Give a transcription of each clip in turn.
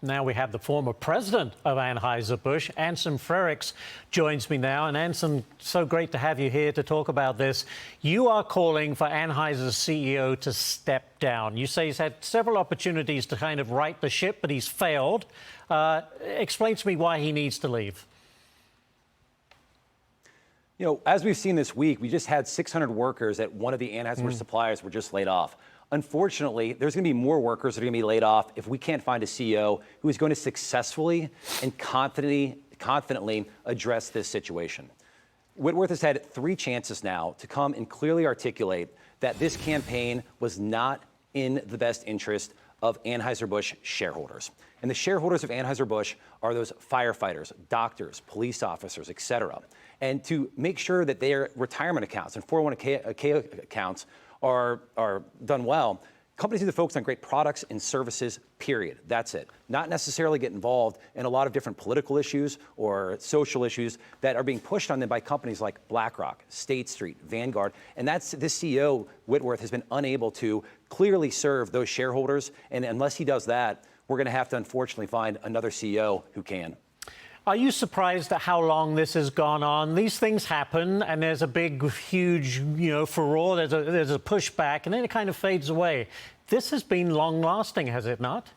Now we have the former president of Anheuser-Busch, Anson Frericks, joins me now. And Anson, so great to have you here to talk about this. You are calling for Anheuser's CEO to step down. You say he's had several opportunities to kind of right the ship, but he's failed. Explain to me why he needs to leave. You know, as we've seen this week, we just had 600 workers at one of the Anheuser-Busch suppliers were just laid off. Unfortunately, there's going to be more workers that are going to be laid off if we can't find a CEO who is going to successfully and confidently address this situation. Whitworth has had 3 chances now to come and clearly articulate that this campaign was not in the best interest of Anheuser-Busch shareholders. And the shareholders of Anheuser-Busch are those firefighters, doctors, police officers, et cetera. And to make sure that their retirement accounts and 401k accounts are done well, companies need to focus on great products and services, period. That's it. Not necessarily get involved in a lot of different political issues or social issues that are being pushed on them by companies like BlackRock, State Street, Vanguard. And that's this CEO, Whitworth, has been unable to clearly serve those shareholders. And unless he does that, we're going to have to unfortunately find another CEO who can. Are you surprised at how long this has gone on? These things happen, and there's a big, huge, furore. There's a pushback, and then it kind of fades away. This has been long-lasting, has it not?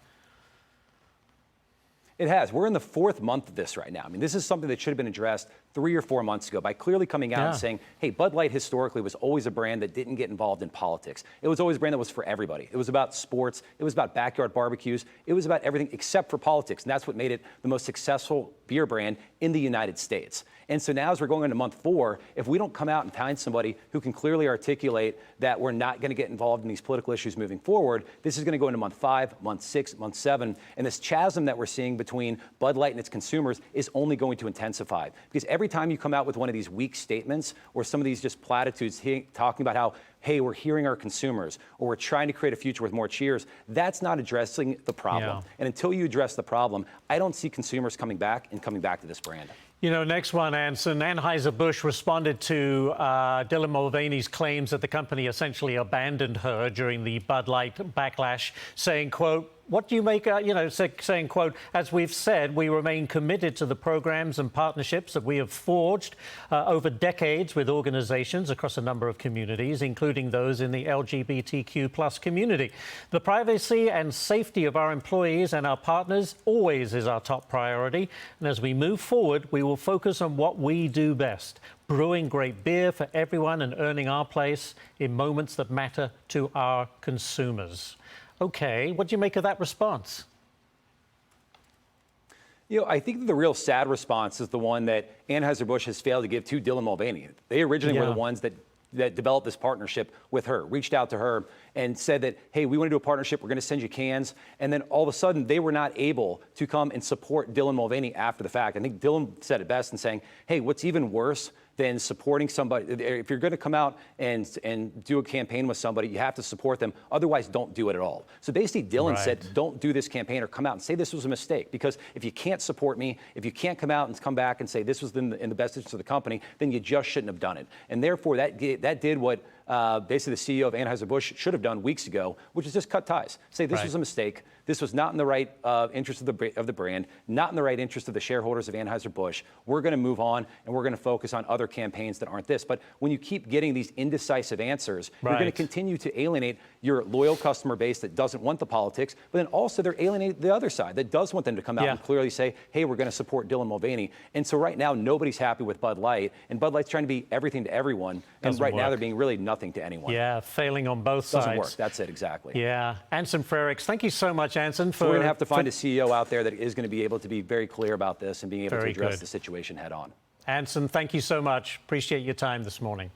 It has. We're in the 4th month of this right now. I mean, this is something that should have been addressed 3 or 4 months ago by clearly coming out and saying, hey, Bud Light historically was always a brand that didn't get involved in politics. It was always a brand that was for everybody. It was about sports. It was about backyard barbecues. It was about everything except for politics. And that's what made it the most successful beer brand in the United States. And so now as we're going into month 4, if we don't come out and find somebody who can clearly articulate that we're not going to get involved in these political issues moving forward, this is going to go into month 5, month 6, month 7. And this chasm that we're seeing between Bud Light and its consumers is only going to intensify. Because every time you come out with one of these weak statements or some of these just platitudes talking about how, hey, we're hearing our consumers or we're trying to create a future with more cheers, that's not addressing the problem. And until you address the problem, I don't see consumers coming back to this brand. You know, next one, Anson. Anheuser-Busch responded to Dylan Mulvaney's claims that the company essentially abandoned her during the Bud Light backlash, saying, quote, what do you make, saying, quote, as we've said, we remain committed to the programs and partnerships that we have forged over decades with organizations across a number of communities, including those in the LGBTQ+ community. The privacy and safety of our employees and our partners always is our top priority. And as we move forward, we will focus on what we do best, brewing great beer for everyone and earning our place in moments that matter to our consumers. Okay, what do you make of that response? You know, I think that the real sad response is the one that Anheuser-Busch has failed to give to Dylan Mulvaney. They originally were the ones that developed this partnership with her, reached out to her and said that, hey, we want to do a partnership, we're going to send you cans. And then all of a sudden, they were not able to come and support Dylan Mulvaney after the fact. I think Dylan said it best in saying, hey, what's even worse than supporting somebody, if you're going to come out and do a campaign with somebody, you have to support them. Otherwise, don't do it at all. So basically, Dylan said, don't do this campaign or come out and say this was a mistake. Because if you can't support me, if you can't come out and come back and say this was in the best interest of the company, then you just shouldn't have done it. And therefore, that did what basically the CEO of Anheuser-Busch should have done weeks ago, which is just cut ties. Say this was a mistake. This was not in the right interest of the brand, not in the right interest of the shareholders of Anheuser-Busch. We're going to move on, and we're going to focus on other campaigns that aren't this. But when you keep getting these indecisive answers, you're going to continue to alienate your loyal customer base that doesn't want the politics, but then also they're alienating the other side that does want them to come out and clearly say, hey, we're going to support Dylan Mulvaney. And so right now, nobody's happy with Bud Light, and Bud Light's trying to be everything to everyone, and right now they're being really nothing to anyone. Yeah, failing on both sides. Doesn't work. That's it, exactly. Yeah. Anson Frericks, thank you so much, Anson. So we're going to have to find a CEO out there that is going to be able to be very clear about this and being able to address the situation head on. Anson, thank you so much. Appreciate your time this morning.